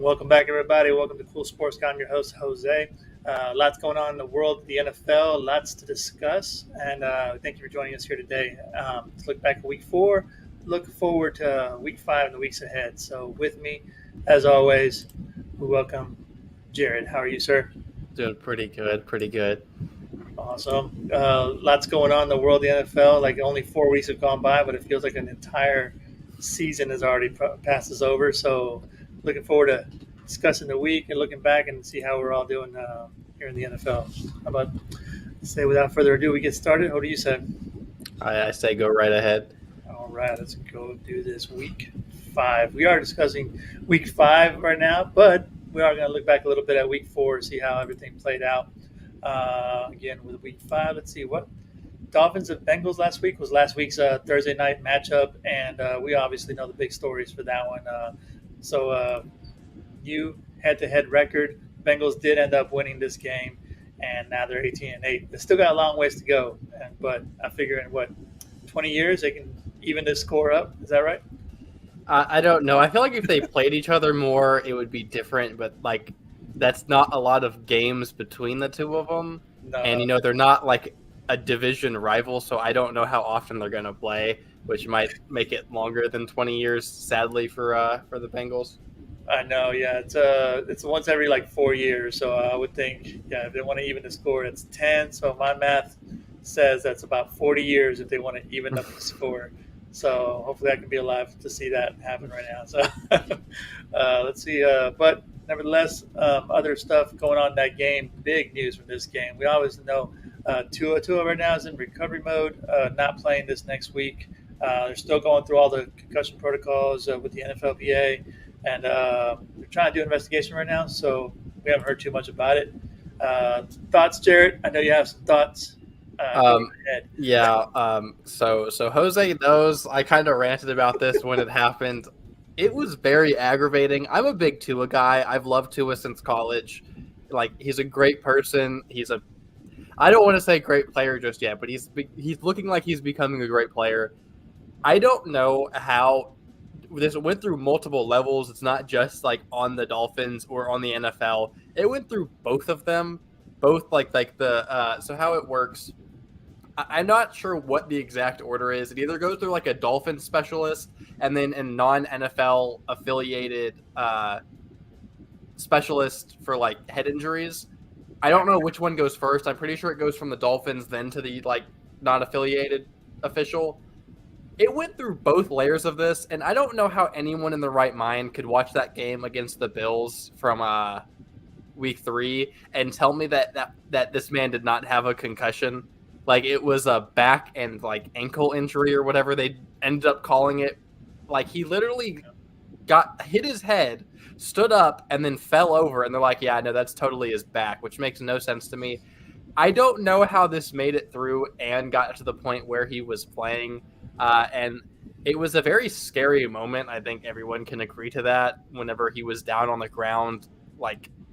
Welcome back, everybody. Welcome to Cool Sports Guy. I'm your host, Jose. Lots going on in the world of the NFL, lots to discuss, and thank you for joining us here today. Let's look back at week 4, look forward to week 5 and the weeks ahead. So with me, as always, we welcome Jared. How are you, sir? Doing pretty good. Awesome. Lots going on in the world of the NFL. Like only 4 weeks have gone by, but it feels like an entire season has already passed us over. So looking forward to discussing the week and looking back and see how we're all doing here in the NFL. How about say without further ado, we get started? What do you say? I say go right ahead. All right, let's go do this week 5. We are discussing week 5 right now, but we are going to look back a little bit at week 4 to see how everything played out. Again, with week 5, let's see what Dolphins and Bengals last week was last week's Thursday night matchup, and we obviously know the big stories for that one. You head-to-head record. Bengals did end up winning this game, and now they're 18-8. They still got a long ways to go, but I figure in 20 years they can even this score up. Is that right? I don't know. I feel like if they played each other more, it would be different. But that's not a lot of games between the two of them, No. And they're not like a division rival, so I don't know how often they're going to play, which might make it longer than 20 years. Sadly for the Bengals. I know, yeah. It's once every 4 years, so I would think, if they want to even the score, it's 10. So my math says that's about 40 years if they want to even up the score. So hopefully I can be alive to see that happen right now. So let's see. But nevertheless, other stuff going on in that game. Big news from this game. We always know Tua right now is in recovery mode, not playing this next week. They're still going through all the concussion protocols with the nflpa. And they're trying to do an investigation right now, so we haven't heard too much about it. Thoughts, Jared? I know you have some thoughts. So Jose knows I kind of ranted about this when it happened. It was very aggravating. I'm a big Tua guy. I've loved Tua since college. He's a great person. I don't want to say great player just yet, but he's looking like he's becoming a great player. I don't know how this went through multiple levels. It's not just on the Dolphins or on the NFL. It went through both of them, both so how it works. I'm not sure what the exact order is. It either goes through a Dolphins specialist and then a non-NFL affiliated specialist for head injuries. I don't know which one goes first. I'm pretty sure it goes from the Dolphins then to the non-affiliated official. It went through both layers of this, and I don't know how anyone in the right mind could watch that game against the Bills from week 3 and tell me that this man did not have a concussion. It was a back and ankle injury or whatever they ended up calling it. He literally hit his head, stood up, and then fell over, and they're like, yeah, no, that's totally his back, which makes no sense to me. I don't know how this made it through and got to the point where he was playing. And it was a very scary moment. I think everyone can agree to that. Whenever he was down on the ground,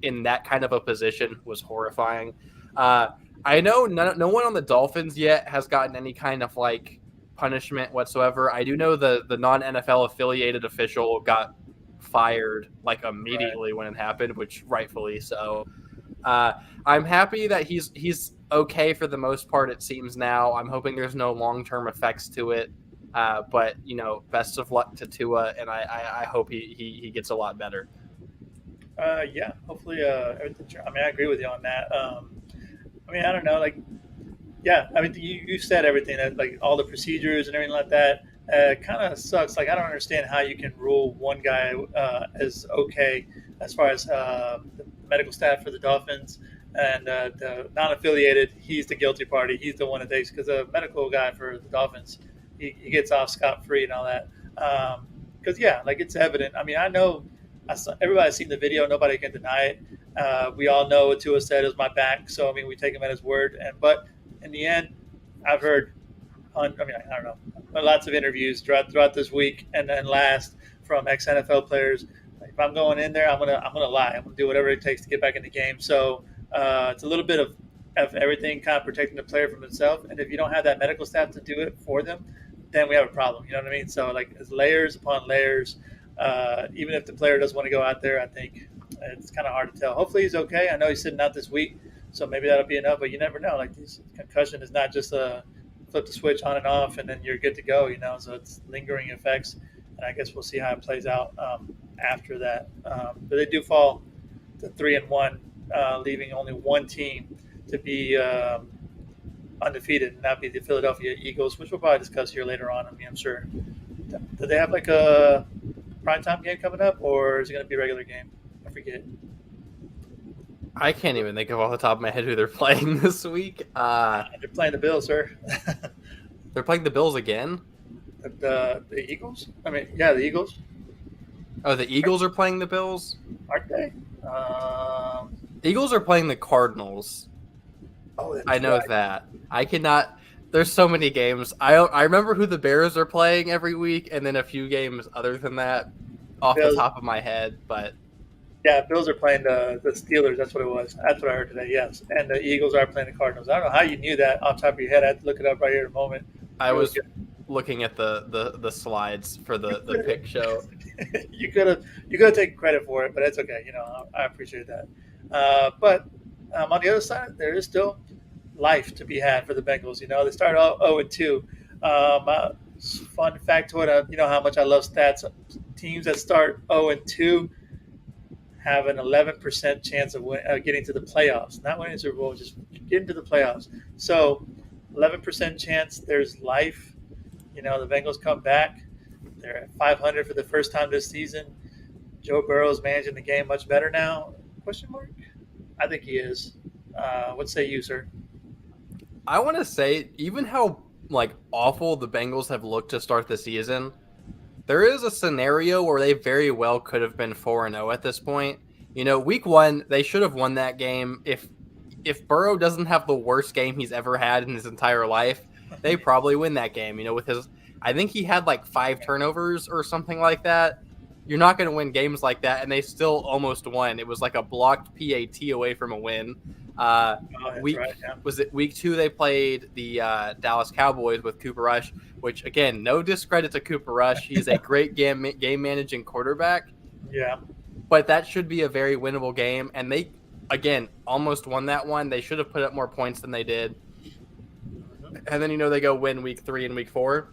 in that kind of a position, was horrifying. I know no one on the Dolphins yet has gotten any kind of punishment whatsoever. I do know the non-NFL affiliated official got fired immediately when it happened, which rightfully so. I'm happy that he's okay for the most part, it seems now. I'm hoping there's no long-term effects to it. But best of luck to Tua, and I hope he gets a lot better. Hopefully everything. I agree with you on that. I don't know. You said everything that all the procedures and everything like that. It kind of sucks. I don't understand how you can rule one guy as okay as far as the medical staff for the Dolphins, and the non-affiliated, he's the guilty party. He's the one that takes, because the medical guy for the Dolphins, he gets off scot-free and all that. Because it's evident. I know everybody's seen the video. Nobody can deny it. We all know what Tua said. It was my back. So we take him at his word. But in the end, I've heard, I don't know, lots of interviews throughout this week and then last from ex-NFL players. If I'm going in there, I'm gonna lie. I'm gonna do whatever it takes to get back in the game. So it's a little bit of everything, kind of protecting the player from himself. And if you don't have that medical staff to do it for them, then we have a problem. You know what I mean? So it's layers upon layers. Even if the player doesn't want to go out there, I think it's kind of hard to tell. Hopefully he's okay. I know he's sitting out this week, so maybe that'll be enough. But you never know. Like this concussion is not just a flip the switch on and off, and then you're good to go. So it's lingering effects, and I guess we'll see how it plays out after that. But they do fall to 3-1, leaving only one team to be undefeated, and that'd be the Philadelphia Eagles, which we'll probably discuss here later on. I mean, I'm sure. Do they have like a primetime game coming up, or is it going to be a regular game? I forget. I can't even think of off the top of my head who they're playing this week. They're playing the Bills, sir. They're playing the Bills again? The Eagles? I mean, yeah, the Eagles. Oh, the Eagles are playing the Bills? Aren't they? Eagles are playing the Cardinals. Oh, I know that. I cannot. There's so many games. I remember who the Bears are playing every week, and then a few games other than that off the top of my head. But yeah, Bills are playing the Steelers. That's what it was. That's what I heard today. Yes, and the Eagles are playing the Cardinals. I don't know how you knew that off the top of your head. I had to look it up right here in a moment. I was looking at the slides for the pick show. you could have taken credit for it, but it's okay. I appreciate that. But on the other side, there is still life to be had for the Bengals. They started 0-2. Fun factoid, you know how much I love stats. Teams that start 0-2 have an 11% chance of getting to the playoffs. Not winning the Super Bowl, just getting to the playoffs. So 11% chance there's life. The Bengals come back. They're at 500 for the first time this season. Joe Burrow's managing the game much better now. Question mark? I think he is. What say you, sir? I want to say, even how awful the Bengals have looked to start the season, there is a scenario where they very well could have been 4-0 at this point. Week 1, they should have won that game. If Burrow doesn't have the worst game he's ever had in his entire life, they probably win that game. With I think he had 5 turnovers or something like that. You're not going to win games like that, and they still almost won. It was like a blocked PAT away from a win. Was it week 2 they played the Dallas Cowboys with Cooper Rush, which, again, no discredit to Cooper Rush. He's a great game managing quarterback. Yeah. But that should be a very winnable game, and they, again, almost won that one. They should have put up more points than they did. And then, they go win week 3 and week 4.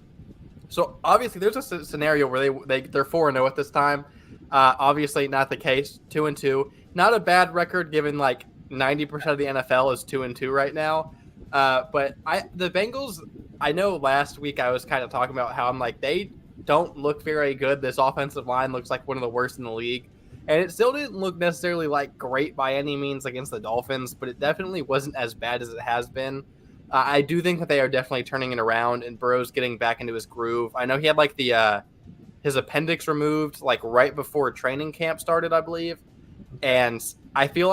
So, obviously, there's a scenario where they're 4-0 at this time. Obviously, not the case. 2-2. Not a bad record given, 90% of the NFL is 2-2 right now. But the Bengals, I know last week I was kind of talking about how I'm they don't look very good. This offensive line looks like one of the worst in the league. And it still didn't look necessarily great by any means against the Dolphins, but it definitely wasn't as bad as it has been. I do think that they are definitely turning it around, and Burrow's getting back into his groove. I know he had his appendix removed right before training camp started, I believe. And I feel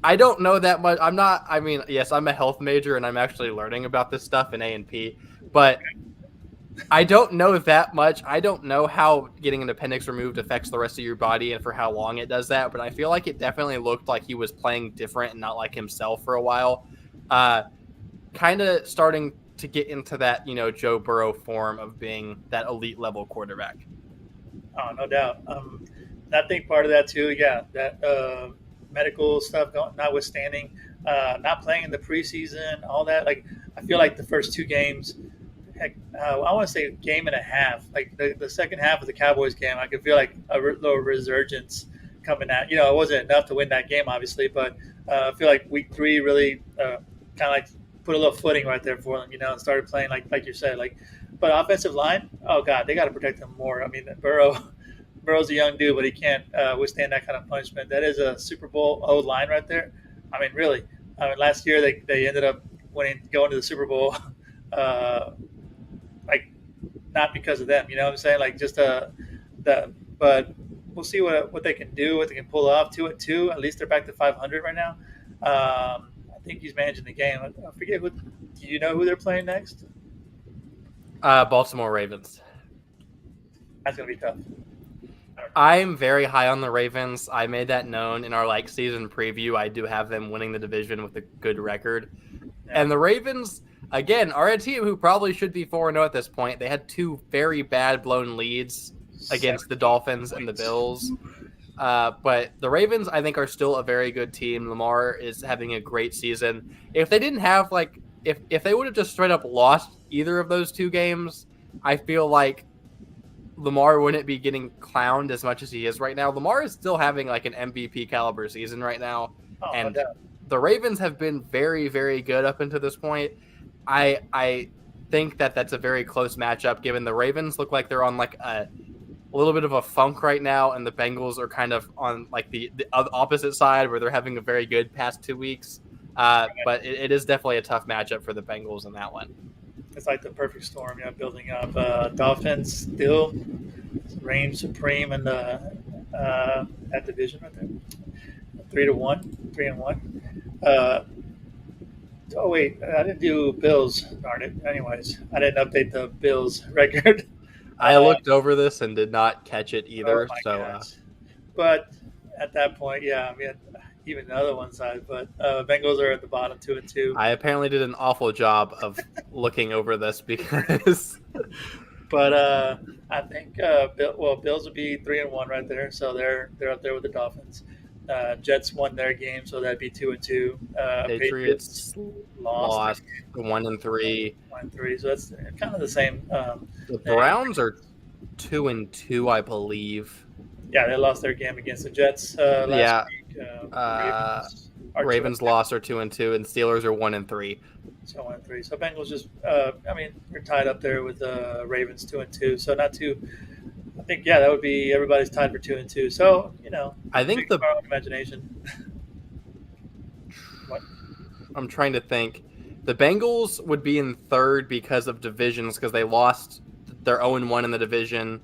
I don't know that much. Yes, I'm a health major and I'm actually learning about this stuff in A&P, but I don't know that much. I don't know how getting an appendix removed affects the rest of your body and for how long it does that, but I feel it definitely looked like he was playing different and not like himself for a while. Kind of starting to get into that, Joe Burrow form of being that elite level quarterback. Oh, no doubt. I think part of that too, yeah, that medical stuff notwithstanding, not playing in the preseason, all that. I feel the first 2 games, heck, I want to say a game and a half. The second half of the Cowboys game, I could feel a little resurgence coming out. It wasn't enough to win that game, obviously, but I feel week 3 really kind of put a little footing right there for them, and started playing like you said. But offensive line, oh God, they got to protect them more. I mean, Burrow's a young dude, but he can't withstand that kind of punishment. That is a Super Bowl O line right there. I mean, really. Last year they ended up going to the Super Bowl, not because of them. You know what I'm saying? But we'll see what they can do, what they can pull off. 2-2. At least they're back to 500 right now. I think he's managing the game. I forget do you know who they're playing next? Baltimore Ravens. That's gonna be tough. I'm very high on the Ravens. I made that known in our season preview. I do have them winning the division with a good record. Yeah. And the Ravens, again, are a team who probably should be 4-0 at this point. They had 2 very bad blown leads against the Dolphins and the Bills. But the Ravens, I think, are still a very good team. Lamar is having a great season. If they didn't have if they would have just straight up lost either of those two games, I feel like Lamar wouldn't be getting clowned as much as he is right now. Lamar is still having like an MVP caliber season right now, Oh, no and doubt. the Ravens have been very, very good up until this point. I think that that's a very close matchup, given the Ravens look like they're on like a little bit of a funk right now, and the Bengals are kind of on like the opposite side where they're having a very good past 2 weeks. But it is definitely a tough matchup for the Bengals in that one. It's like the perfect storm, building up. Dolphins still reign supreme in the that division right there. 3-1, 3-1. Oh wait, I didn't do Bills. Darn it. Anyways, I didn't update the Bills record. I looked over this and did not catch it either. Oh my So gosh. But at that point, yeah, I mean, even the other one side, but Bengals are at the bottom 2-2. I apparently did an awful job of looking over this because But I think Bills would be 3-1 right there, so they're up there with the Dolphins. Jets won their game, so that'd be 2-2. Patriots lost 1-3. 1-3, so that's kind of the same. The Browns are 2-2, I believe. Yeah, they lost their game against the Jets last week. Ravens lost are 2-2, and Steelers are 1-3. So 1-3. So Bengals just, I mean, they're tied up there with Ravens 2-2. So not too. I think that would be everybody's tied for 2-2. So I think the our own imagination. What? I'm trying to think. The Bengals would be in third because of divisions because they lost their 0-1 in the division.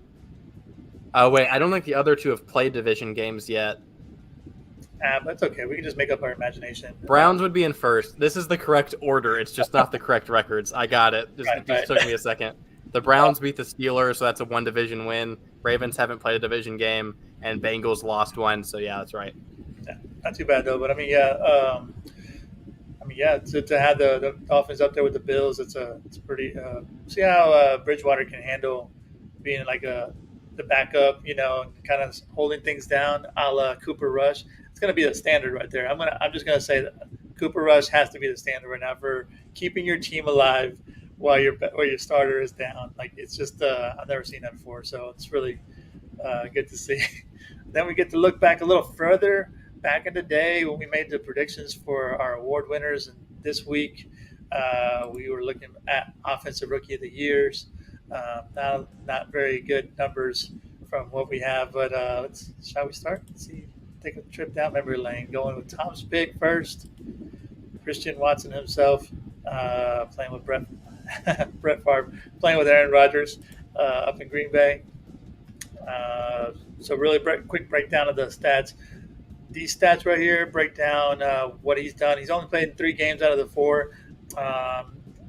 Oh wait, I don't think the other two have played division games yet. But it's okay. We can just make up our imagination. Browns would be in first. This is the correct order. It's just not the correct records. I got it. It just took me a second. The Browns beat the Steelers, so that's a one division win. Ravens haven't played a division game, and Bengals lost one. So yeah, that's right. Yeah, not too bad though. But to have the Dolphins up there with the Bills, it's pretty. See how Bridgewater can handle being like the backup, and kind of holding things down, a la Cooper Rush. It's going to be the standard right there. I'm just going to say that Cooper Rush has to be the standard right now for keeping your team alive while your starter is down. Like it's just I've never seen that before, so it's really good to see. Then we get to look back a little further back in the day when we made the predictions for our award winners, and this week we were looking at offensive rookie of the years. Not very good numbers from what we have, but shall we start? Let's see. Take a trip down memory lane, going with Tom's pick first. Christian Watson himself, playing with Brett Favre, playing with Aaron Rodgers up in Green Bay. So really quick breakdown of the stats. These stats right here break down what he's done. He's only played in 3 games out of the 4.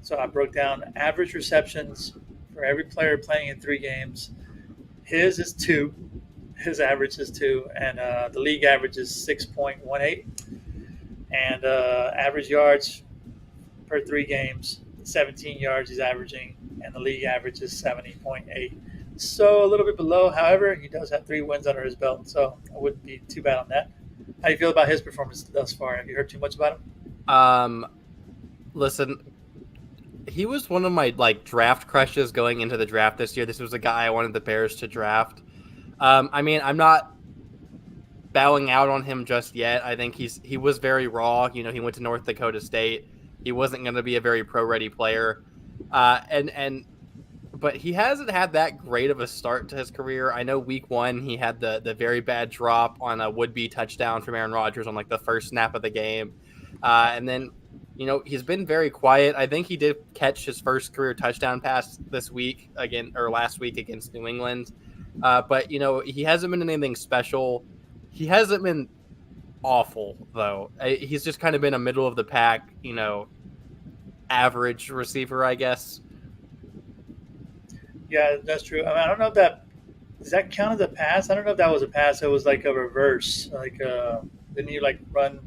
So I broke down average receptions for every player playing in 3 games. His is 2. His average is 2, and the league average is 6.18. And average yards per 3 games, 17 yards he's averaging, and the league average is 70.8. So a little bit below. However, he does have 3 wins under his belt, so I wouldn't be too bad on that. How do you feel about his performance thus far? Have you heard too much about him? Listen, he was one of my draft crushes going into the draft this year. This was a guy I wanted the Bears to draft. I mean, I'm not bowing out on him just yet. I think he was very raw. He went to North Dakota State. He wasn't going to be a very pro-ready player. But he hasn't had that great of a start to his career. I know week 1 he had the very bad drop on a would-be touchdown from Aaron Rodgers on the first snap of the game. And then, he's been very quiet. I think he did catch his first career touchdown pass last week against New England. But, he hasn't been anything special. He hasn't been awful, though. He's just kind of been a middle-of-the-pack, average receiver, I guess. Yeah, that's true. I mean, I don't know if does that count as a pass? I don't know if that was a pass. It was like a reverse. Didn't you run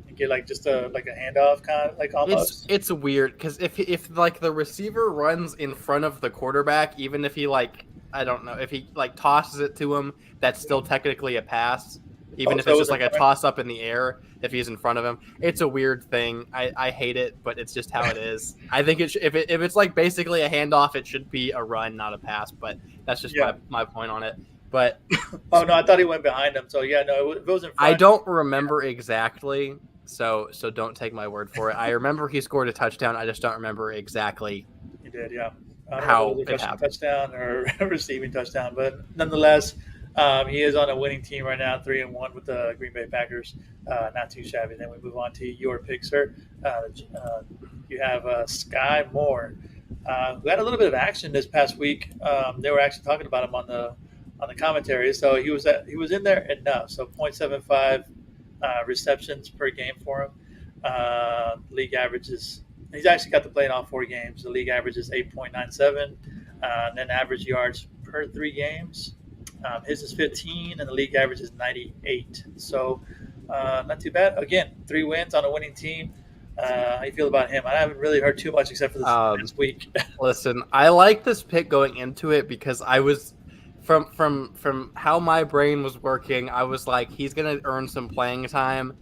and get just a handoff kind of almost? It's weird because if the receiver runs in front of the quarterback, even if he I don't know if he like tosses it to him. That's still technically a pass, even Oh, if so it's it was just a like a runner? toss up in the air. If he's in front of him, it's a weird thing. I hate it, but it's just how it is. I think if it's like basically a handoff, it should be a run, not a pass. But that's just Yeah. my point on it. But Oh no, I thought he went behind him. So yeah, no, if it was in I front. don't remember exactly, so don't take my word for it. I remember he scored a touchdown. I just don't remember exactly He did, yeah. I don't know if it was how a it rushing happened. touchdown or a receiving touchdown, but nonetheless, he is on a winning team right now, 3-1 with the Green Bay Packers. Not too shabby. Then we move on to your pick, sir. You have Sky Moore, who had a little bit of action this past week. They were actually talking about him on the commentary. So he was in there enough. So 0.75 receptions per game for him. League averages. He's actually got to play in all 4 games. The league average is 8.97, and then average yards per 3 games. His is 15, and the league average is 98. So not too bad. Again, 3 wins on a winning team. How you feel about him? I haven't really heard too much except for this last week. Listen, I like this pick going into it because I was from how my brain was working. I was like, he's gonna earn some playing time,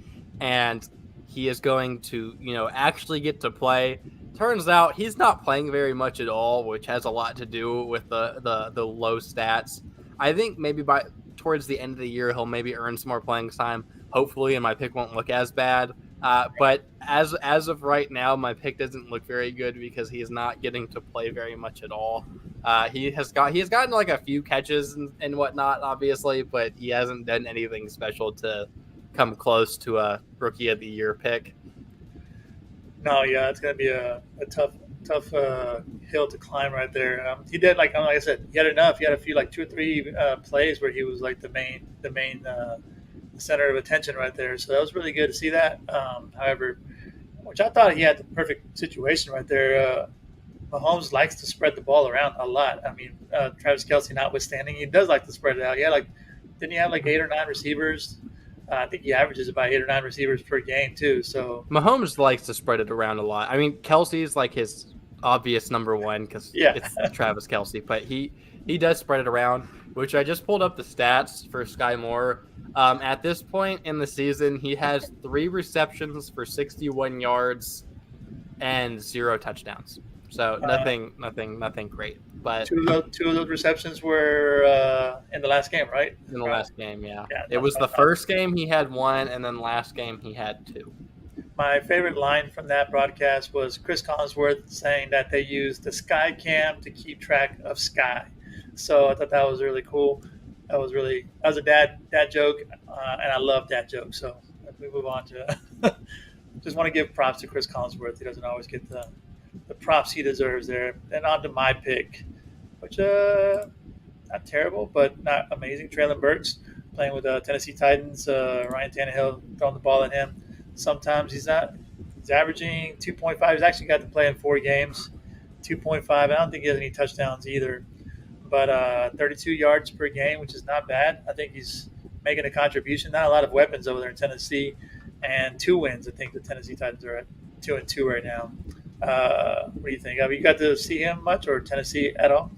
and he is going to actually get to play. Turns out he's not playing very much at all, which has a lot to do with the low stats. I think maybe by towards the end of the year he'll maybe earn some more playing time, hopefully, and my pick won't look as bad. But as of right now, my pick doesn't look very good because he is not getting to play very much at all. He has gotten like a few catches and whatnot, obviously, but he hasn't done anything special to come close to a rookie of the year pick. No, yeah, it's gonna be a tough hill to climb right there. He did like I said, he had enough. He had a few like 2 or 3 plays where he was like the main center of attention right there. So that was really good to see that. However, which I thought he had the perfect situation right there. Mahomes likes to spread the ball around a lot. I mean, Travis Kelce notwithstanding, he does like to spread it out. Yeah, like didn't he have like 8 or 9 receivers? I think he averages about 8 or 9 receivers per game too. So Mahomes likes to spread it around a lot. I mean, Kelsey's like his obvious number one because yeah, it's Travis Kelce, but he does spread it around. Which I just pulled up the stats for Sky Moore. At this point in the season, he has 3 receptions for 61 yards and 0 touchdowns. So nothing great. But two of those receptions were in the last game, right? in the last game, yeah. Yeah, It was the first game he had 1, and then last game he had 2. my favorite line from that broadcast was Chris Collinsworth saying that they used the Sky Cam to keep track of Sky. So I thought that was really cool. That was a dad joke, and I love dad jokes. So as we move on to, just want to give props to Chris Collinsworth. He doesn't always get the props he deserves there. And on to my pick, which not terrible, but not amazing. Traylon Burks playing with the Tennessee Titans. Ryan Tannehill throwing the ball at him. Sometimes he's not. He's averaging 2.5. He's actually got to play in 4 games. 2.5. I don't think he has any touchdowns either. But 32 yards per game, which is not bad. I think he's making a contribution. Not a lot of weapons over there in Tennessee. And 2 wins. I think the Tennessee Titans are at 2-2 right now. What do you think? Have you got to see him much or Tennessee at all?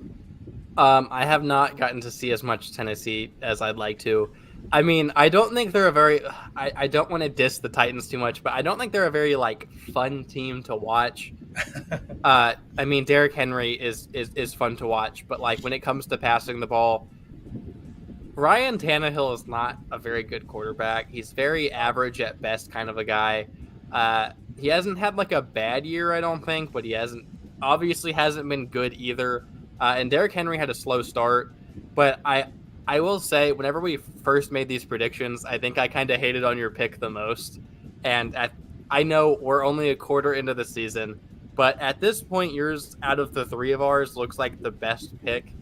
I have not gotten to see as much Tennessee as I'd like to. I mean, I don't think they're a very. I don't want to diss the Titans too much, but I don't think they're a very like fun team to watch. I mean, Derrick Henry is fun to watch, but like when it comes to passing the ball, Ryan Tannehill is not a very good quarterback. He's very average at best, kind of a guy. He hasn't had like a bad year, I don't think, but he obviously hasn't been good either. And Derrick Henry had a slow start, but I will say, whenever we first made these predictions, I think I kind of hated on your pick the most. And I know we're only a quarter into the season, but at this point, yours out of the 3 of ours looks like the best pick.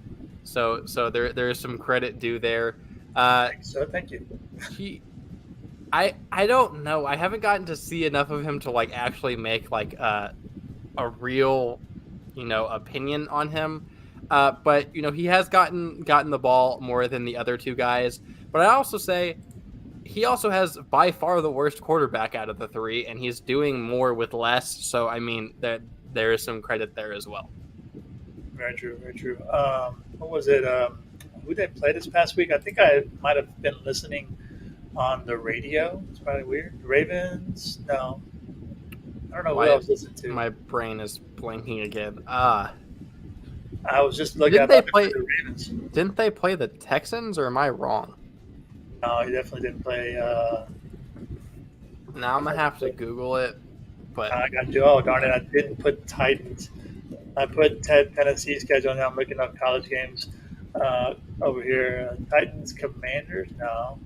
So there is some credit due there. So thank you. I don't know. I haven't gotten to see enough of him to like actually make like a real opinion on him. But he has gotten the ball more than the other 2 guys. But I also say he also has by far the worst quarterback out of the 3, and he's doing more with less. So I mean that there is some credit there as well. Very true. Very true. What was it? Who did they play this past week? I think I might have been listening on the radio. It's probably weird. Ravens? No, I don't know who I was listening to. My brain is blanking again. I was just looking Didn't at they play the Ravens. Didn't they play the Texans, or am I wrong? No, he definitely didn't play. Now I'm gonna have to Google it. But I got you. Oh darn it! I didn't put Titans. I put Tennessee schedule. Now I'm looking up college games over here. Titans Commanders. No,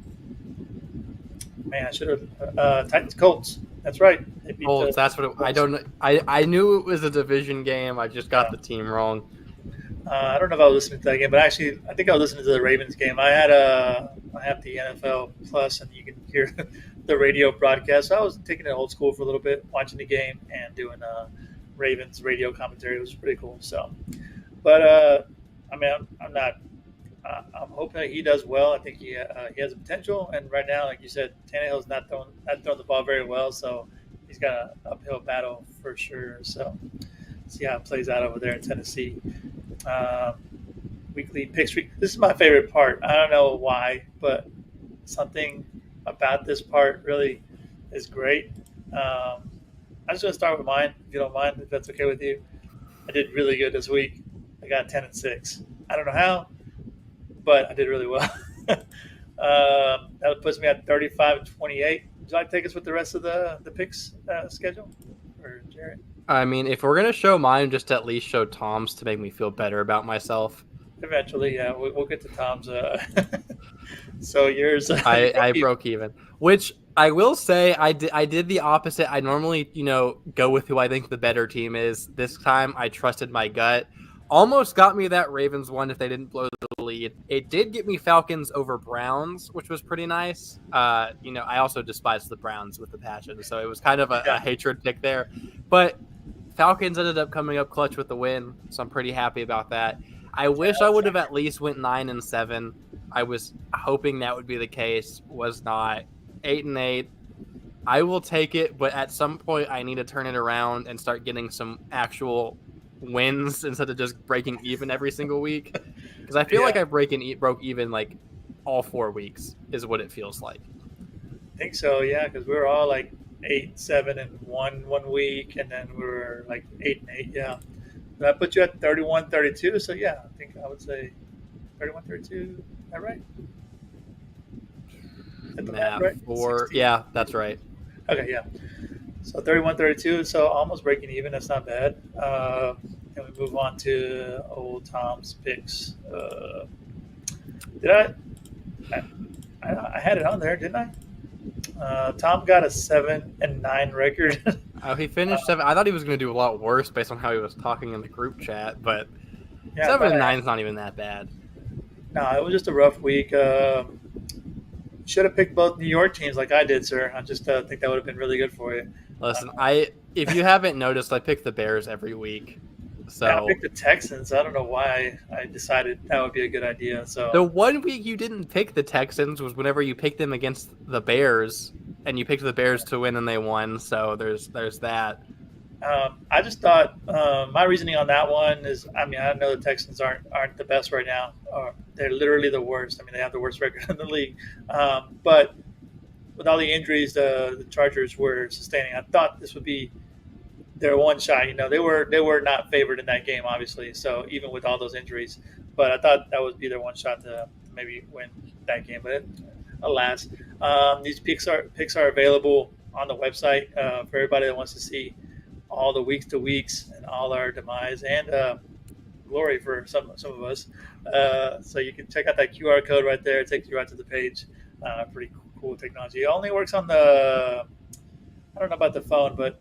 man, I should have. Titans Colts. That's right. They beat Colts. That's what I don't know. I knew it was a division game. I just got the team wrong. I don't know if I was listening to that game, but actually, I think I was listening to the Ravens game. I have the NFL Plus, and you can hear the radio broadcast. So I was taking it old school for a little bit, watching the game and doing Ravens radio commentary. It was pretty cool. So, but I mean, I'm not. I'm hoping that he does well. I think he has a potential, and right now, like you said, Tannehill's not throwing the ball very well, so he's got an uphill battle for sure. So, see how it plays out over there in Tennessee. Weekly picks. This is my favorite part. I don't know why, but something about this part really is great. I'm just going to start with mine, if you don't mind, if that's okay with you. I did really good this week. I got 10-6. I don't know how, but I did really well. That puts me at 35-28. Would you like to take us with the rest of the picks schedule, or Jared? I mean, if we're gonna show mine, just at least show Tom's to make me feel better about myself. Eventually, yeah, we'll get to Tom's. So yours, I broke even. Which I will say, I did the opposite. I normally, go with who I think the better team is. This time, I trusted my gut. Almost got me that Ravens one if they didn't blow the lead. It did get me Falcons over Browns, which was pretty nice. I also despise the Browns with a passion, so it was kind of a hatred pick there. But Falcons ended up coming up clutch with the win, so I'm pretty happy about that. I wish I would have at least went 9-7. I was hoping that would be the case. Was not. 8-8. I will take it, but at some point I need to turn it around and start getting some actual wins instead of just breaking even every single week. Because I feel like I broke even like all 4 weeks is what it feels like. I think so, yeah, because we were all like 8-7-1 one week, and then we were like 8-8. Yeah, but I put you at 31-32. So yeah, I think I would say 31-32. Is that right? Math, right? Yeah, that's right. Okay, yeah. So 31-32. So almost breaking even. That's not bad. And we move on to old Tom's picks. Did I had it on there, didn't I? Tom got a 7-9 record. Oh, he finished 7. I thought he was going to do a lot worse based on how he was talking in the group chat, but 7-9 is not even that bad. No, it was just a rough week. Should have picked both New York teams like I did, sir. I just think that would have been really good for you. Listen, if you haven't noticed, I pick the Bears every week. So I picked the Texans. I don't know why I decided that would be a good idea. So the one week you didn't pick the Texans was whenever you picked them against the Bears, and you picked the Bears to win and they won. So there's that. I just thought my reasoning on that one is, I mean, I know the Texans aren't the best right now. They're literally the worst. I mean, they have the worst record in the league. But with all the injuries the Chargers were sustaining, I thought this would be their one shot. They were not favored in that game, obviously. So even with all those injuries, but I thought that would be their one shot to maybe win that game. But alas, these picks are available on the website for everybody that wants to see all the weeks to weeks and all our demise and glory for some of us. So you can check out that QR code right there. It takes you right to the page. Pretty cool technology. It only works on I don't know about the phone, but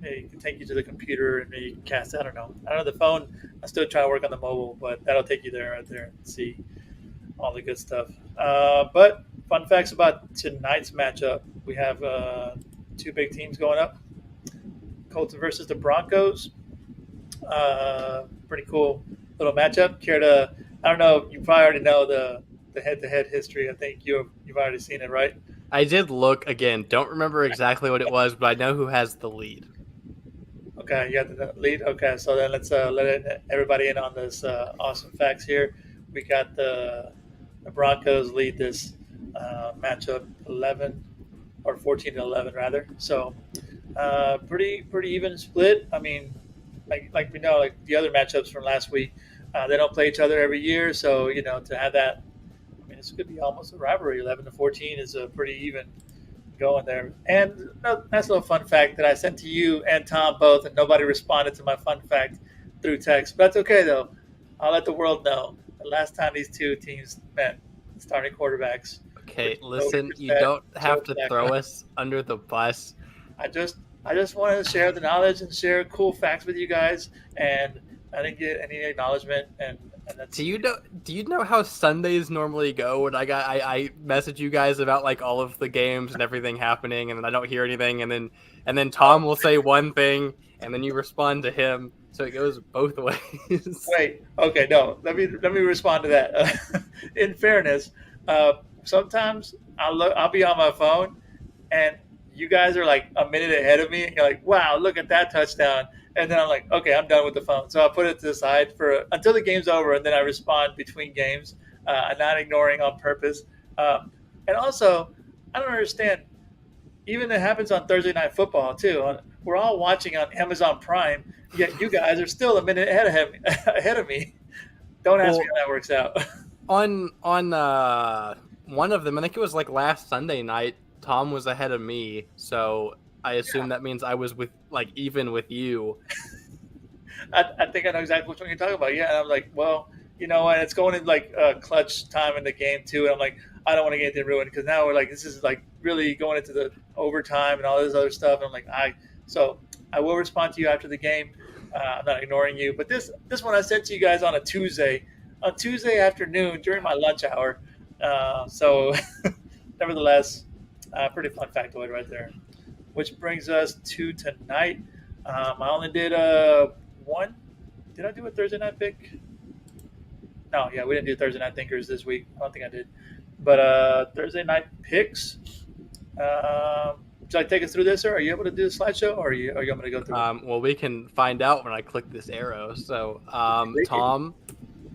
it can take you to the computer and maybe you can cast. I don't know the phone. I'm still trying to work on the mobile, but that'll take you right there and see all the good stuff. But fun facts about tonight's matchup. We have 2 big teams going up. Colts versus the Broncos. Pretty cool little matchup. I don't know, you probably already know the head-to-head history. I think you've already seen it, right? I did look again. Don't remember exactly what it was, but I know who has the lead. Okay, you got the lead. Okay, so then let's everybody in on this awesome facts here. We got the Broncos lead this matchup 11 or 14 to 11 rather. So pretty even split. I mean, like we know, like the other matchups from last week, they don't play each other every year. So to have that, I mean, this could be almost a rivalry. 11 to 14 is a pretty even going there. And that's a little fun fact that I sent to you and Tom both, and nobody responded to my fun fact through text. But that's okay though. I'll let the world know the last time these two teams met, starting quarterbacks. Okay, listen, you don't have to throw us under the bus. I just wanted to share the knowledge and share cool facts with you guys, and I didn't get any acknowledgement. And that's Do you know how Sundays normally go? When I message you guys about like all of the games and everything happening, and then I don't hear anything, and then Tom will say one thing, and then you respond to him. So it goes both ways. Wait, okay, no. Let me respond to that. In fairness, sometimes I'll be on my phone, and you guys are like a minute ahead of me, and you're like, "Wow, look at that touchdown!" And then I'm like, "Okay, I'm done with the phone." So I put it to the side for until the game's over, and then I respond between games. I'm not ignoring on purpose. And also, I don't understand. Even it happens on Thursday Night Football too. We're all watching on Amazon Prime, yet you guys are still a minute ahead of me. Don't ask me how that works out. On one of them, I think it was like last Sunday night, Tom was ahead of me, so I assume that means I was even with you. I think I know exactly which one you're talking about. Yeah, and I'm like, well, you know what? It's going in like clutch time in the game too, and I'm like, I don't want to get anything ruined because now we're like, this is like really going into the overtime and all this other stuff. And I'm like, so I will respond to you after the game. I'm not ignoring you, but this one I sent to you guys on a Tuesday afternoon during my lunch hour. So nevertheless, pretty fun factoid right there. Which brings us to tonight. I only did one. Did I do a Thursday night pick? No, yeah, we didn't do Thursday night thinkers this week. I don't think I did. But Thursday night picks. Would you like to take us through this, sir? Are you able to do the slideshow, or are you want me to go through? Well, we can find out when I click this arrow. So, Tom.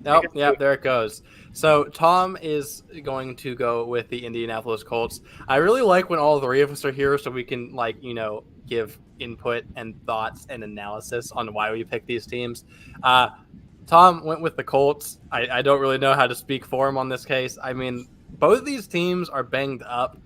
Oh, yeah, there it goes. So Tom is going to go with the Indianapolis Colts. I really like when all three of us are here so we can give input and thoughts and analysis on why we pick these teams. Tom went with the Colts. I don't really know how to speak for him on this case. I mean, both of these teams are banged up.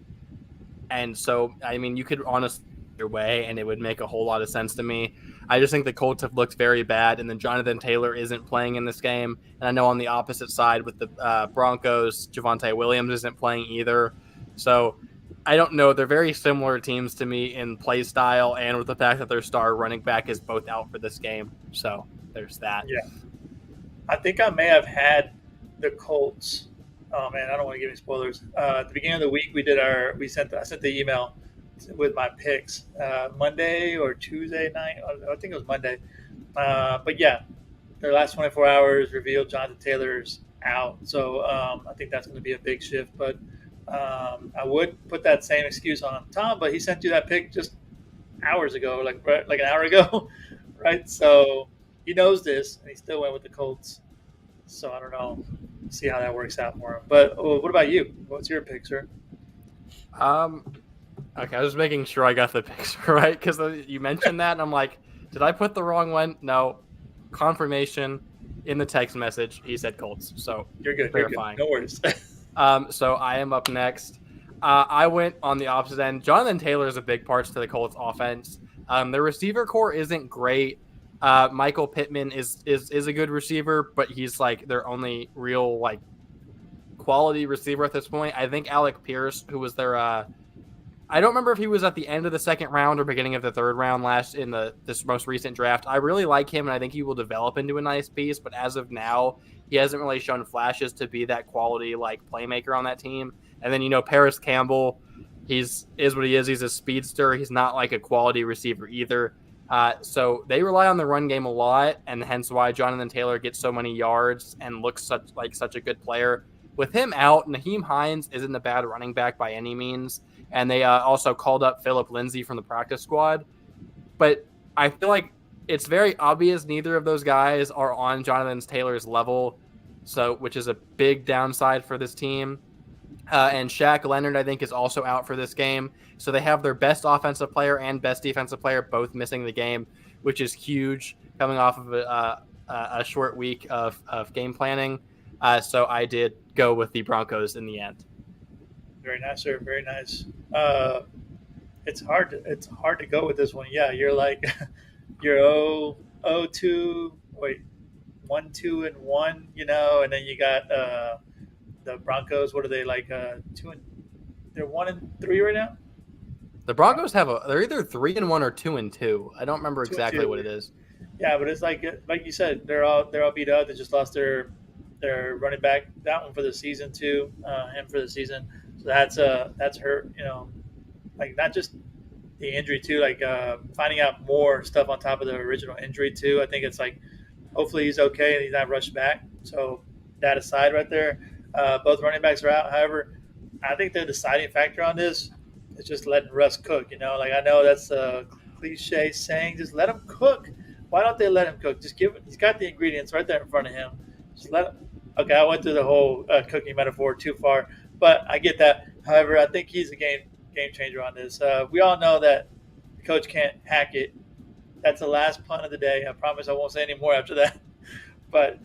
And so, I mean, you could honestly your way and it would make a whole lot of sense to me. I just think the Colts have looked very bad, and then Jonathan Taylor isn't playing in this game. And I know on the opposite side with the Broncos, Javonte Williams isn't playing either. So I don't know. They're very similar teams to me in play style and with the fact that their star running back is both out for this game. So there's that. Yeah. I think I may have had the Colts. Oh, man, I don't want to give any spoilers. At the beginning of the week, I sent the email with my picks Monday or Tuesday night. I think it was Monday. But yeah, the last 24 hours revealed Jonathan Taylor's out. So I think that's going to be a big shift. But I would put that same excuse on Tom, but he sent you that pick just hours ago, like an hour ago, right? So he knows this, and he still went with the Colts. So I don't know. See how that works out for him. But what about you? What's your pick, sir? Okay, I was making sure I got the picks right because you mentioned that, and I'm like, did I put the wrong one? No. Confirmation in the text message. He said Colts. So you're good. Verifying. You're good. No worries. So I am up next. I went on the opposite end. Jonathan Taylor is a big part to the Colts offense. Their receiver core isn't great. Michael Pittman is a good receiver, but he's like their only real like quality receiver at this point. I think Alec Pierce, who was their I don't remember if he was at the end of the second round or beginning of the third round last in this most recent draft. I really like him, and I think he will develop into a nice piece. But as of now, he hasn't really shown flashes to be that quality like playmaker on that team. And then Paris Campbell, is what he is. He's a speedster. He's not like a quality receiver either. So they rely on the run game a lot, and hence why Jonathan Taylor gets so many yards and looks such a good player. With him out, Naheem Hines isn't a bad running back by any means. And they also called up Philip Lindsay from the practice squad. But I feel like it's very obvious neither of those guys are on Jonathan Taylor's level, so which is a big downside for this team. And Shaq Leonard, I think, is also out for this game. So they have their best offensive player and best defensive player both missing the game, which is huge coming off of a short week of game planning. So I did go with the Broncos in the end. Very nice, sir. Very nice. It's hard to go with this one. Yeah, you're like you're 2 wait 1-2-1, and then you got the Broncos. What are they like? They're 1-3 right now. The Broncos they're either 3-1 or 2-2. I don't remember exactly 2-2. what it is. Yeah, but it's like you said, they're all beat up. They just lost their running back, that one for the season too, him for the season. So that's hurt. Like not just the injury too, like finding out more stuff on top of the original injury too. I think it's like hopefully he's okay and he's not rushed back. So that aside, right there, both running backs are out. However, I think the deciding factor on this is just letting Russ cook. Like I know that's a cliche saying, just let him cook. Why don't they let him cook? Just give it. He's got the ingredients right there in front of him. Just let him. Okay, I went through the whole cooking metaphor too far, but I get that. However, I think he's a game changer on this. We all know that the coach can't hack it. That's the last punt of the day. I promise I won't say any more after that. But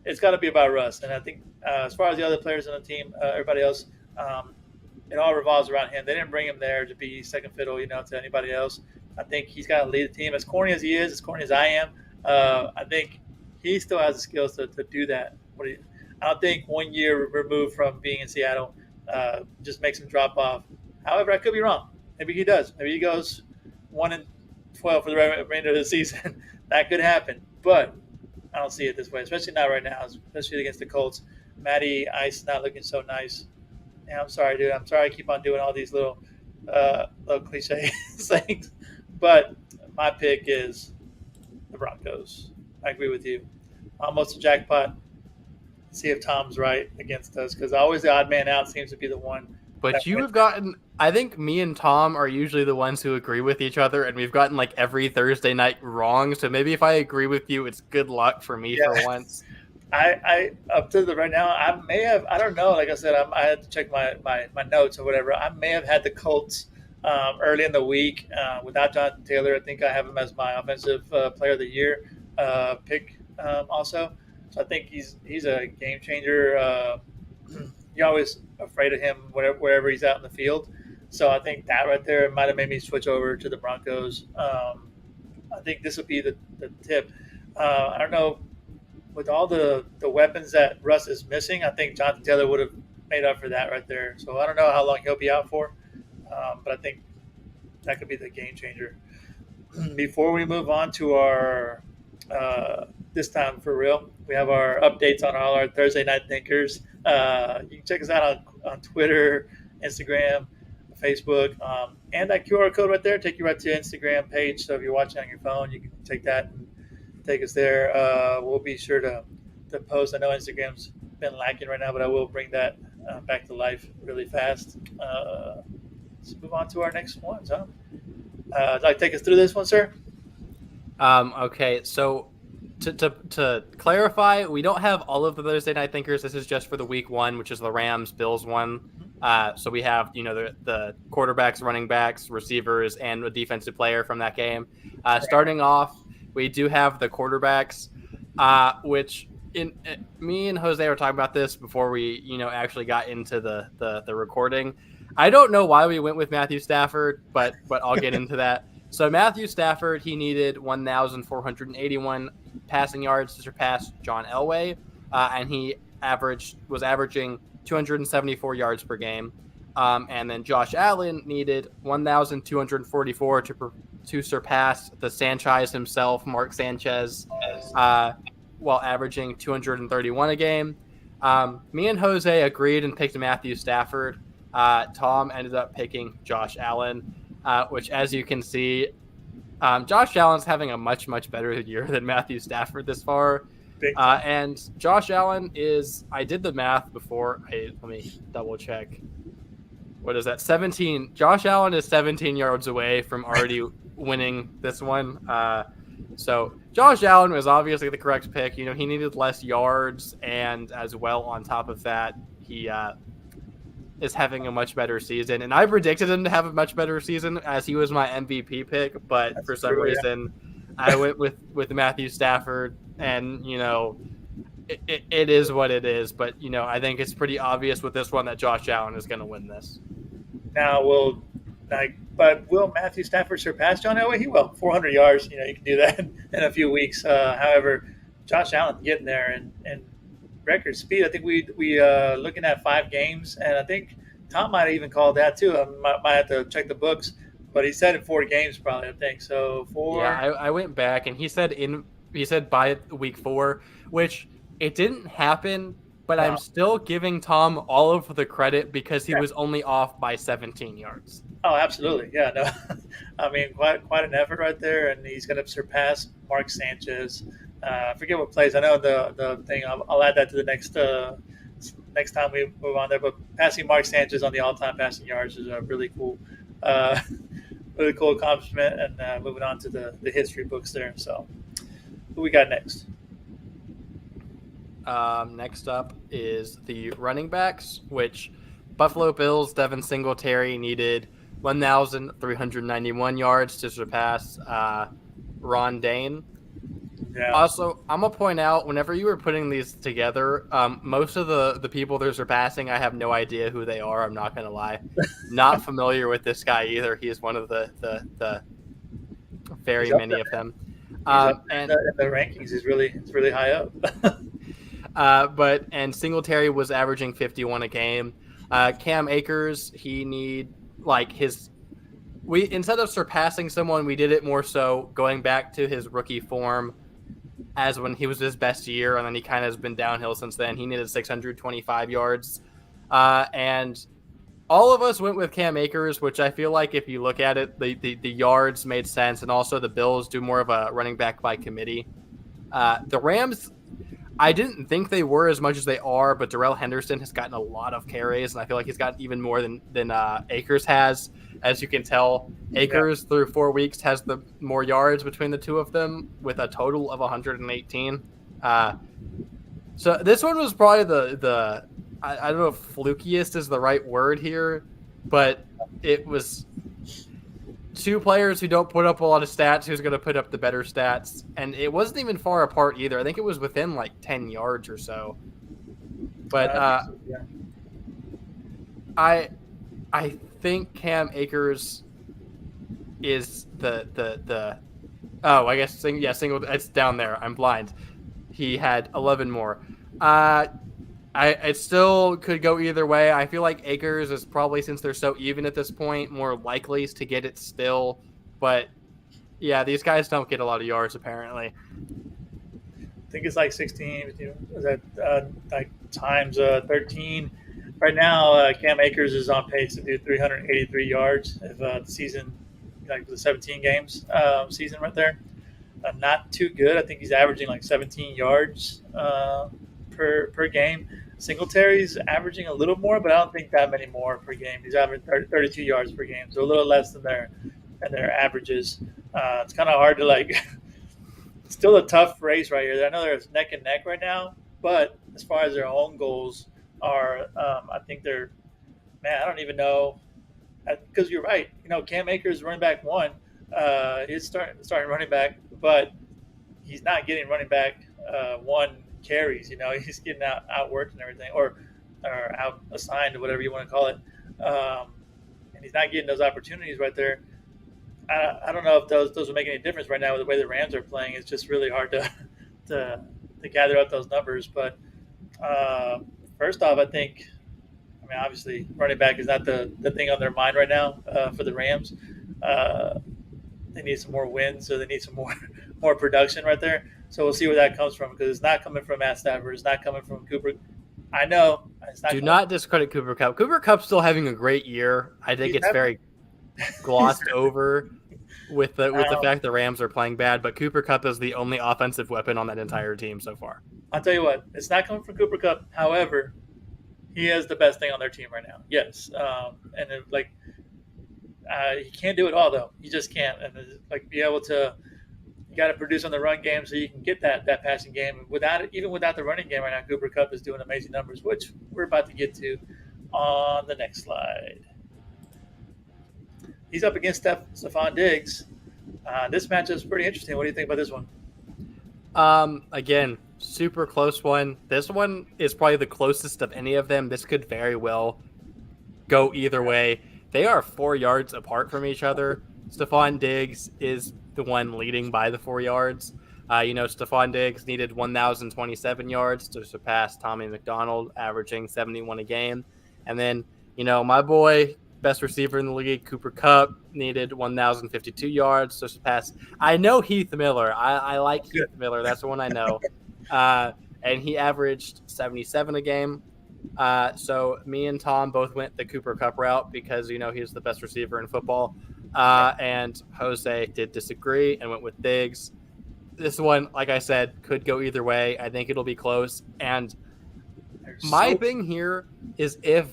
it's got to be about Russ. And I think as far as the other players on the team, everybody else, it all revolves around him. They didn't bring him there to be second fiddle, to anybody else. I think he's got to lead the team. As corny as he is, as corny as I am, I think he still has the skills to do that. I don't think 1 year removed from being in Seattle just makes him drop off. However, I could be wrong. Maybe he does. Maybe he goes 1-12 for the remainder of the season. That could happen. But I don't see it this way, especially not right now, especially against the Colts. Matty Ice not looking so nice. Yeah, I'm sorry, dude. I'm sorry I keep on doing all these little cliche things. But my pick is the Broncos. I agree with you. Almost a jackpot. See if Tom's right against us, because always the odd man out seems to be the one. But you have gotten, I think me and Tom are usually the ones who agree with each other, and we've gotten like every Thursday night wrong. So maybe if I agree with you, it's good luck for me for once. I up to the right now, I may have, I don't know. Like I said, I had to check my notes or whatever. I may have had the Colts early in the week without Jonathan Taylor. I think I have him as my offensive player of the year pick also. So I think he's a game changer. You're always afraid of him wherever he's out in the field. So I think that right there might have made me switch over to the Broncos. I think this would be the tip. I don't know. With all the weapons that Russ is missing, I think Jonathan Taylor would have made up for that right there. So I don't know how long he'll be out for, but I think that could be the game changer. Before we move on to our this time for real, we have our updates on all our Thursday Night Thinkers. You can check us out on Twitter, Instagram, Facebook, and that QR code right there take you right to the Instagram page. So if you're watching on your phone, you can take that and take us there. We'll be sure to post. I know Instagram's been lacking right now, but I will bring that back to life really fast. Let's move on to our next ones, huh? Would you like to take us through this one, sir? Okay, so to clarify, we don't have all of the Thursday Night Thinkers. This is just for the week one, which is the Rams-Bills one. So we have, the quarterbacks, running backs, receivers, and a defensive player from that game. Starting off, we do have the quarterbacks, which me and Jose were talking about this before we, actually got into the recording. I don't know why we went with Matthew Stafford, but I'll get into that. So Matthew Stafford, he needed 1,481 passing yards to surpass John Elway, and he was averaging 274 yards per game. And then Josh Allen needed 1,244 to surpass the Sanchez himself, Mark Sanchez, while averaging 231 a game. Me and Jose agreed and picked Matthew Stafford. Tom ended up picking Josh Allen, which, as you can see, Josh Allen's having a much, much better year than Matthew Stafford this far. And Josh Allen I did the math before. Let me double check. What is that? 17. Josh Allen is 17 yards away from already winning this one. So Josh Allen was obviously the correct pick. He needed less yards, and as well on top of that, he is having a much better season. And I predicted him to have a much better season as he was my MVP pick, but That's for some true, yeah. reason, I went with Matthew Stafford, and it is what it is. But I think it's pretty obvious with this one that Josh Allen is going to win this. Now, will Matthew Stafford surpass John Elway? He will. 400 yards. You can do that in a few weeks. However, Josh Allen getting there and record speed. I think we looking at 5 games, and I think Tom might have even called that too. I might have to check the books, but he said in 4 games probably. I think so. 4. Yeah, I went back and he said by week 4, which it didn't happen. But I'm still giving Tom all of the credit because he was only off by 17 yards. Oh, absolutely. Yeah, no. I mean, quite an effort right there, and he's going to surpass Mark Sanchez. I forget what plays. I know the thing. I'll add that to the next time we move on there. But passing Mark Sanchez on the all-time passing yards is a really cool accomplishment. And moving on to the history books there. So, who we got next? Next up is the running backs, which Buffalo Bills Devin Singletary needed 1,391 yards to surpass Ron Dane. Yeah. Also, I'm going to point out, whenever you were putting these together, most of the people they're surpassing, I have no idea who they are. I'm not going to lie. Not familiar with this guy either. He is one of the very many of them. And the rankings is really high up. But Singletary was averaging 51 a game. Cam Akers, instead of surpassing someone, we did it more so going back to his rookie form as when he was his best year, and then he kind of has been downhill since then. He needed 625 yards. And all of us went with Cam Akers, which I feel like if you look at it, the yards made sense, and also the Bills do more of a running back by committee. The Rams, I didn't think they were as much as they are, but Darrell Henderson has gotten a lot of carries, and I feel like he's gotten even more than Akers has. As you can tell, Akers through 4 weeks has the more yards between the two of them with a total of 118. So this one was probably the I don't know if flukiest is the right word here, but it was two players who don't put up a lot of stats who's going to put up the better stats, and it wasn't even far apart either. I think it was within like 10 yards or so. But I think Cam Akers is the I guess single. It's down there. I'm blind. He had 11 more. It still could go either way. I feel like Akers is probably, since they're so even at this point, more likely to get it still. But yeah, these guys don't get a lot of yards apparently. I think it's like 16. Is that like times 13? Right now, Cam Akers is on pace to do 383 yards if the season, like the 17 games season right there. Not too good. I think he's averaging like 17 yards per game. Singletary's averaging a little more, but I don't think that many more per game. He's averaging 32 yards per game, so a little less than their averages. It's kind of hard to still a tough race right here. I know they're neck and neck right now, but as far as their own goals are, I think they're, I don't even know, because you're right. Cam Akers, running back 1, is starting running back, but he's not getting running back 1 carries. He's getting outworked and everything, or out assigned, or whatever you want to call it, and he's not getting those opportunities right there. I don't know if those will make any difference right now with the way the Rams are playing. It's just really hard to gather up those numbers. But first off, I think, obviously running back is not the thing on their mind right now for the Rams. They need some more wins, so they need some more production right there. So we'll see where that comes from, because it's not coming from Matt Stafford. It's not coming from Cooper. I know. Do not discredit Cooper Kupp. Cooper Kupp's still having a great year. I think it's very glossed over with the fact the Rams are playing bad, but Cooper Kupp is the only offensive weapon on that entire team so far. I'll tell you what, it's not coming from Cooper Kupp. However, he is the best thing on their team right now. Yes, and He can't do it all though. He just can't, and like be able to. You got to produce on the run game so you can get that passing game. Without it, even without the running game right now, Cooper Kupp is doing amazing numbers, which we're about to get to on the next slide. He's up against Stephon Diggs. This matchup is pretty interesting. What do you think about this one? Again, super close one. This one is probably the closest of any of them. This could very well go either way. They are 4 yards apart from each other. Stephon Diggs is the one leading by the 4 yards. Stephon Diggs needed 1,027 yards to surpass Tommy McDonald, averaging 71 a game. And then, my boy, best receiver in the league, Cooper Kupp, needed 1,052 yards to surpass. I know Heath Miller. I like Heath Miller. That's the one I know. And he averaged 77 a game. So me and Tom both went the Cooper Kupp route because, he's the best receiver in football. And Jose did disagree and went with Diggs. This one, like I said, could go either way. I think it'll be close. And my thing here is if,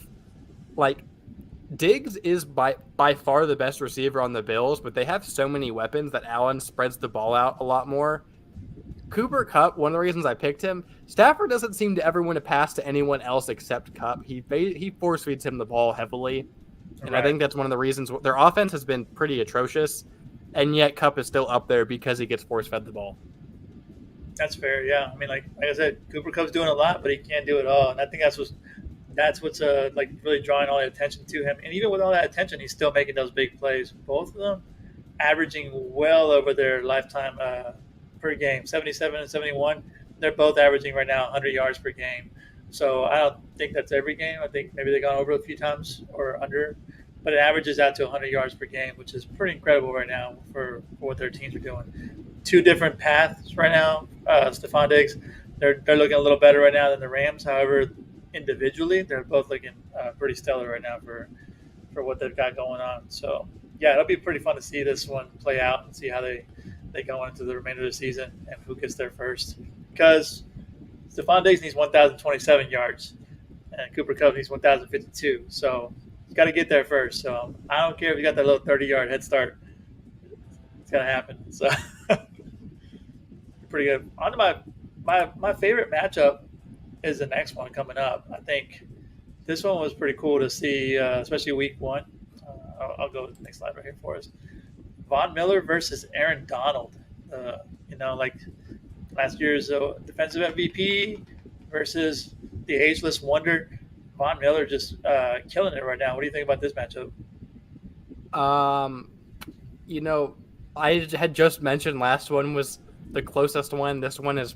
Diggs is by far the best receiver on the Bills, but they have so many weapons that Allen spreads the ball out a lot more. Cooper Kupp, one of the reasons I picked him, Stafford doesn't seem to ever win a pass to anyone else except Kupp. He force feeds him the ball heavily. And I think that's one of the reasons their offense has been pretty atrocious, and yet Kupp is still up there because he gets force-fed the ball. That's fair, yeah. I mean, like I said, Cooper Kupp's doing a lot, but he can't do it all. And I think that's what's really drawing all the attention to him. And even with all that attention, he's still making those big plays. Both of them averaging well over their lifetime per game, 77 and 71. They're both averaging right now 100 yards per game. So I don't think that's every game. I think maybe they've gone over a few times or under, but it averages out to 100 yards per game, which is pretty incredible right now for what their teams are doing. 2 different paths right now. Stephon Diggs, they're looking a little better right now than the Rams. However, individually, they're both looking pretty stellar right now for what they've got going on. So, yeah, it'll be pretty fun to see this one play out and see how they go into the remainder of the season and who gets there first. Because Stephon Diggs needs 1,027 yards, and Cooper Kupp needs 1,052. So he's got to get there first. So I don't care if you got that little 30-yard head start. It's going to happen. So pretty good. On to my favorite matchup is the next one coming up. I think this one was pretty cool to see, especially week 1. I'll go to the next slide right here for us. Von Miller versus Aaron Donald. Last year's defensive MVP versus the ageless wonder. Von Miller just killing it right now. What do you think about this matchup? I had just mentioned last one was the closest one. This one is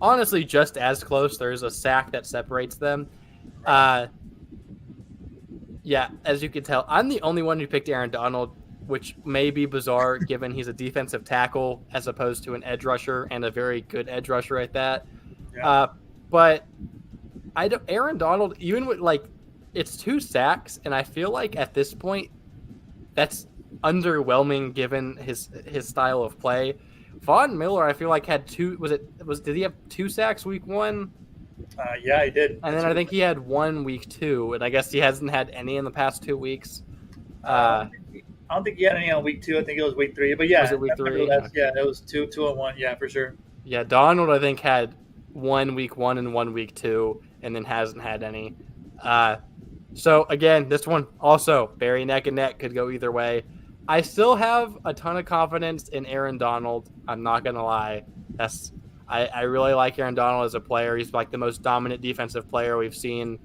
honestly just as close. There's a sack that separates them. Yeah, as you can tell, I'm the only one who picked Aaron Donald, which may be bizarre given he's a defensive tackle as opposed to an edge rusher, and a very good edge rusher at that. Yeah. But Aaron Donald, even with it's 2 sacks, and I feel like at this point that's underwhelming given his style of play. Von Miller, I feel like had 2. Did he have 2 sacks week 1? Yeah, he did. And then I think he had 1 week 2, and I guess he hasn't had any in the past 2 weeks. I don't think he had any on week 2. I think it was week 3. But yeah, was it week 3? Yeah, it was 2 and 1. Yeah, for sure. Yeah, Donald I think had 1 week 1 and 1 week 2, and then hasn't had any. So again, this one also very neck and neck, could go either way. I still have a ton of confidence in Aaron Donald. I'm not gonna lie. I really like Aaron Donald as a player. He's the most dominant defensive player we've seen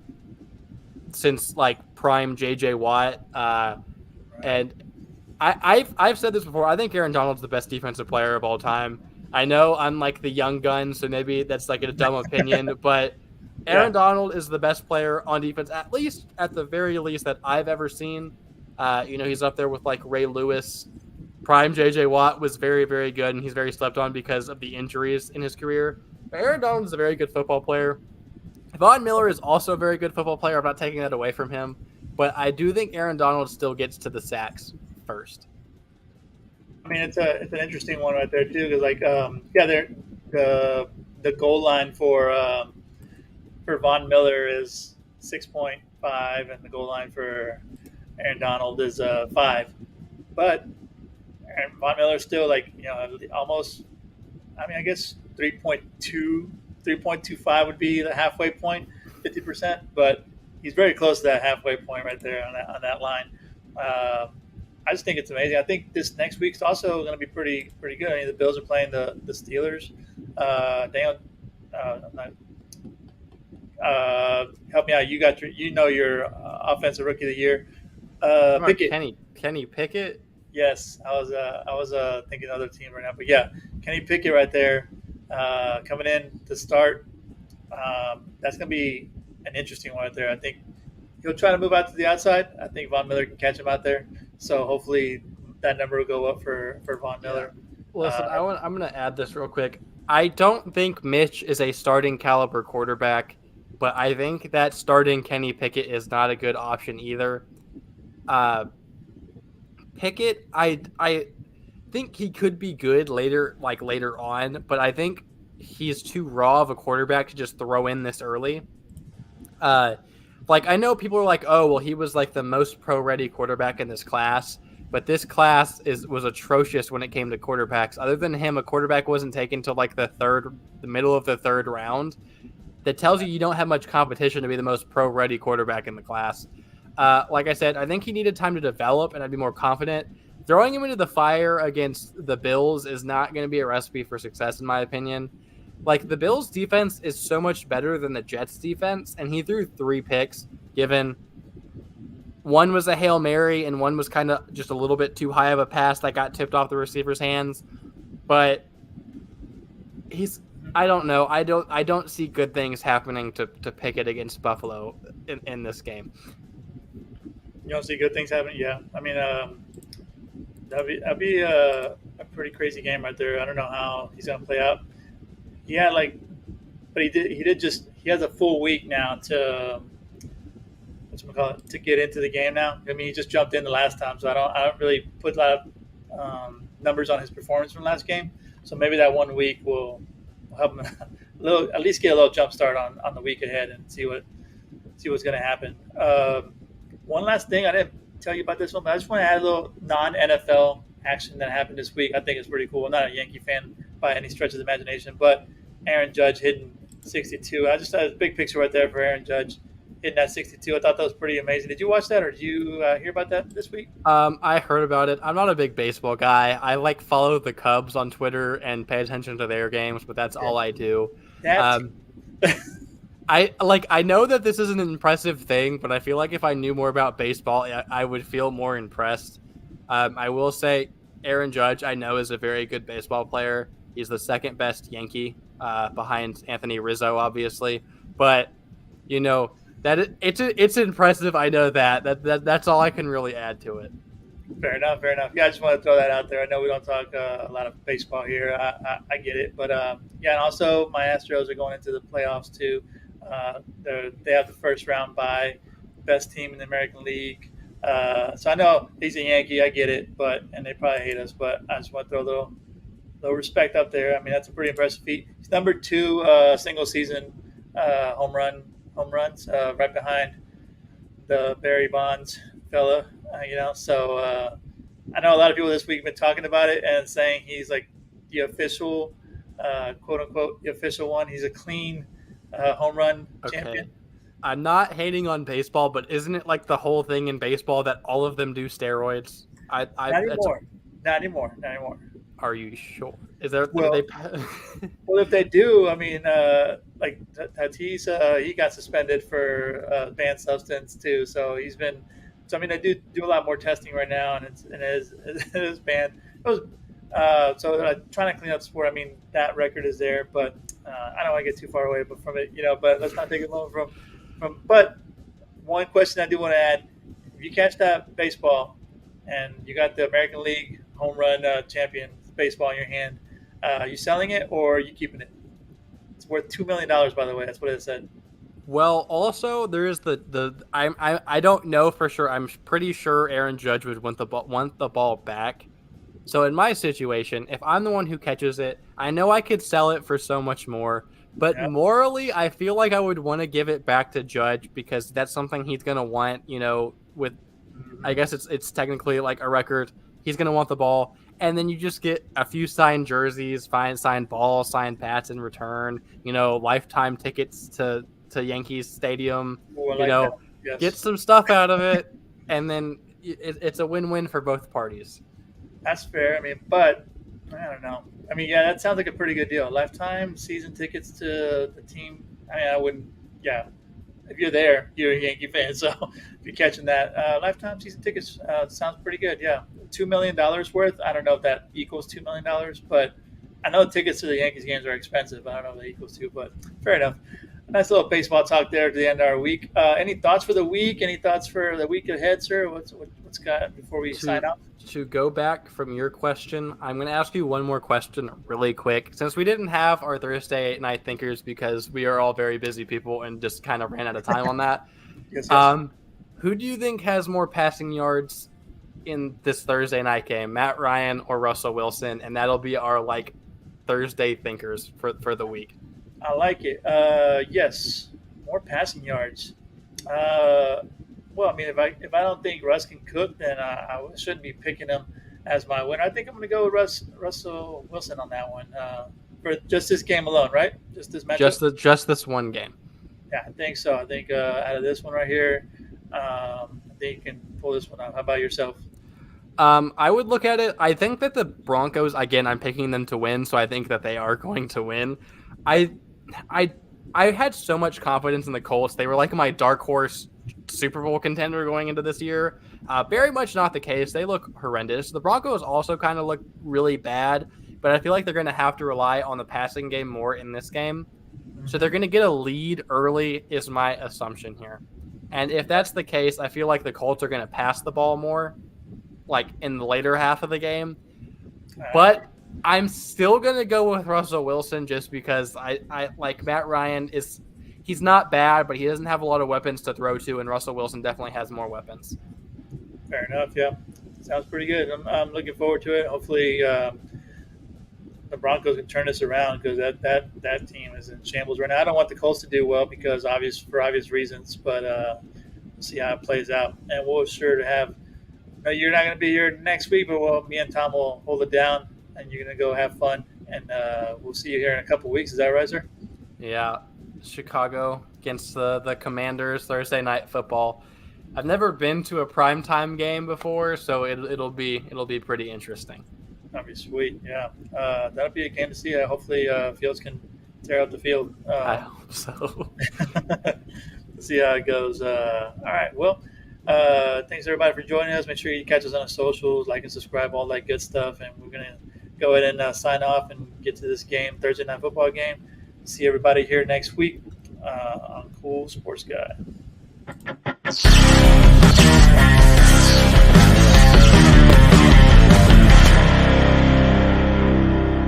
since prime JJ Watt. And I've said this before. I think Aaron Donald's the best defensive player of all time. I know I'm the young gun, so maybe that's a dumb opinion, but Aaron Donald is the best player on defense, at the very least that I've ever seen. He's up there with Ray Lewis. Prime JJ Watt was very, very good, and he's very slept on because of the injuries in his career. But Aaron Donald is a very good football player. Von Miller is also a very good football player. I'm not taking that away from him. But I do think Aaron Donald still gets to the sacks first. I mean, it's an interesting one right there too, because the goal line for Von Miller is 6.5, and the goal line for Aaron Donald is 5. But Aaron Von Miller still almost. I mean, I guess 3.2, 3.25 would be the halfway point, 50%. But he's very close to that halfway point right there on that line. Uh, I just think it's amazing. I think this next week's also going to be pretty good. I mean, the Bills are playing the Steelers. Daniel, not, help me out. Your offensive rookie of the year, Pickett. Kenny Pickett. Yes, I was thinking other team right now, but yeah, Kenny Pickett right there, coming in to start. That's going to be an interesting one right there. I think he'll try to move out to the outside. I think Von Miller can catch him out there. So hopefully that number will go up for Von Miller. Listen, I'm going to add this real quick. I don't think Mitch is a starting caliber quarterback, but I think that starting Kenny Pickett is not a good option either. Pickett, I think he could be good later on, but I think he's too raw of a quarterback to just throw in this early. I know people are like, oh, well, he was like the most pro-ready quarterback in this class, but this class was atrocious when it came to quarterbacks. Other than him, a quarterback wasn't taken till like the middle of the third round. That tells you don't have much competition to be the most pro-ready quarterback in the class. Like I said, I think he needed time to develop, and I'd be more confident. Throwing him into the fire against the Bills is not going to be a recipe for success, in my opinion. Like, the Bills' defense is so much better than the Jets' defense, and he threw 3 picks, given one was a Hail Mary and one was kind of just a little bit too high of a pass that got tipped off the receiver's hands. But I don't know. I don't see good things happening to Pickett against Buffalo in this game. You don't see good things happening? Yeah. I mean, that'd be a pretty crazy game right there. I don't know how he's going to play out. He has a full week now to get into the game now. I mean, he just jumped in the last time, so I don't really put a lot of numbers on his performance from last game. So maybe that 1 week will help him at least get a little jump start on the week ahead and see what's going to happen. One last thing, I didn't tell you about this one, but I just want to add a little non-NFL action that happened this week. I think it's pretty cool. I'm not a Yankee fan by any stretch of the imagination, but Aaron Judge hitting 62. I just had a big picture right there for Aaron Judge hitting that 62. I thought that was pretty amazing. Did you watch that, or did you hear about that this week? I heard about it. I'm not a big baseball guy. I follow the Cubs on Twitter and pay attention to their games, but that's all I do. I know that this is an impressive thing, but I feel like if I knew more about baseball, I would feel more impressed. I will say Aaron Judge, I know, is a very good baseball player. He's the second best Yankee behind Anthony Rizzo, obviously. But, it's impressive. I know that's all I can really add to it. Fair enough. Yeah, I just want to throw that out there. I know we don't talk a lot of baseball here. I get it. But, and also my Astros are going into the playoffs too. They have the first round bye, best team in the American League. So I know he's a Yankee. I get it, and they probably hate us. But I just want to throw a little respect up there. I mean, that's a pretty impressive feat. He's number 2 single season home runs, right behind the Barry Bonds fella. So I know a lot of people this week have been talking about it and saying he's like the official, quote unquote, the official one. He's a clean home run champion. I'm not hating on baseball, but isn't it like the whole thing in baseball that all of them do steroids? Not anymore. Are you sure? Is there? Well, if they do, I mean, like Tatis, he got suspended for banned substance too. So he's been. So I mean, they do a lot more testing right now, and it is banned. It was so trying to clean up the sport. I mean, that record is there, but I don't want to get too far away from it, But let's not take it long from. But one question I do want to add: if you catch that baseball, and you got the American League home run champion baseball in your hand, are you selling it or are you keeping it? It's worth $2 million, by the way. That's what it said. Well, also there is I don't know for sure. I'm pretty sure Aaron Judge would want the ball back. So in my situation, if I'm the one who catches it, I know I could sell it for so much more. But morally, I feel like I would want to give it back to Judge because that's something he's going to want, with I guess it's technically like a record. He's going to want the ball. And then you just get a few signed jerseys, signed balls, signed bats in return, lifetime tickets to Yankees Stadium, Oh, I like that. Yes. get some stuff out of it. And then it's a win-win for both parties. That's fair. I mean, but I don't know. I mean, yeah, that sounds like a pretty good deal. Lifetime season tickets to the team. I mean, I wouldn't. Yeah, if you're there, you're a Yankee fan. So if you're catching that, lifetime season tickets sounds pretty good. Yeah, $2 million worth. I don't know if that equals $2 million, but I know tickets to the Yankees games are expensive. I don't know if that equals two, but fair enough. Nice little baseball talk there to the end of our week. Any thoughts for the week? Any thoughts for the week ahead, sir? What's got before we sign off? To go back from your question, I'm going to ask you one more question really quick. Since we didn't have our Thursday night thinkers because we are all very busy people and just kind of ran out of time on that. Yes. Who do you think has more passing yards in this Thursday night game, Matt Ryan or Russell Wilson? And that'll be our Thursday thinkers for the week. I like it. Yes, more passing yards. Well, I mean, if I don't think Russ can cook, then I shouldn't be picking him as my winner. I think I'm going to go with Russell Wilson on that one for just this game alone, right? Just this matchup. Just this one game. Yeah, I think so. I think out of this one right here, I think you can pull this one out. How about yourself? I would look at it. I think that the Broncos, again, I'm picking them to win, so I think that they are going to win. I had so much confidence in the Colts. They were like my dark horse Super Bowl contender going into this year. Very much not the case. They look horrendous. The Broncos also kind of look really bad, but I feel like they're going to have to rely on the passing game more in this game. So they're going to get a lead early is my assumption here. And if that's the case, I feel like the Colts are going to pass the ball more, in the later half of the game. But I'm still going to go with Russell Wilson just because I like Matt Ryan he's not bad, but he doesn't have a lot of weapons to throw to, and Russell Wilson definitely has more weapons. Fair enough, yeah. Sounds pretty good. I'm looking forward to it. Hopefully the Broncos can turn this around because that team is in shambles right now. I don't want the Colts to do well because for obvious reasons, but we'll see how it plays out. And we'll sure to have – you're not going to be here next week, but me and Tom will hold it down, and you're going to go have fun. And we'll see you here in a couple of weeks. Is that right, sir? Yeah. Chicago against the Commanders, Thursday night football. I've never been to a primetime game before, so it'll be pretty interesting. That'll be sweet, yeah. That'll be a game to see. Hopefully Fields can tear up the field. I hope so. Let's see how it goes. All right, well, thanks everybody for joining us. Make sure you catch us on our socials, like and subscribe, all that good stuff. And we're going to go ahead and sign off and get to this game, Thursday night football game. See everybody here next week on Cool Sports Guy.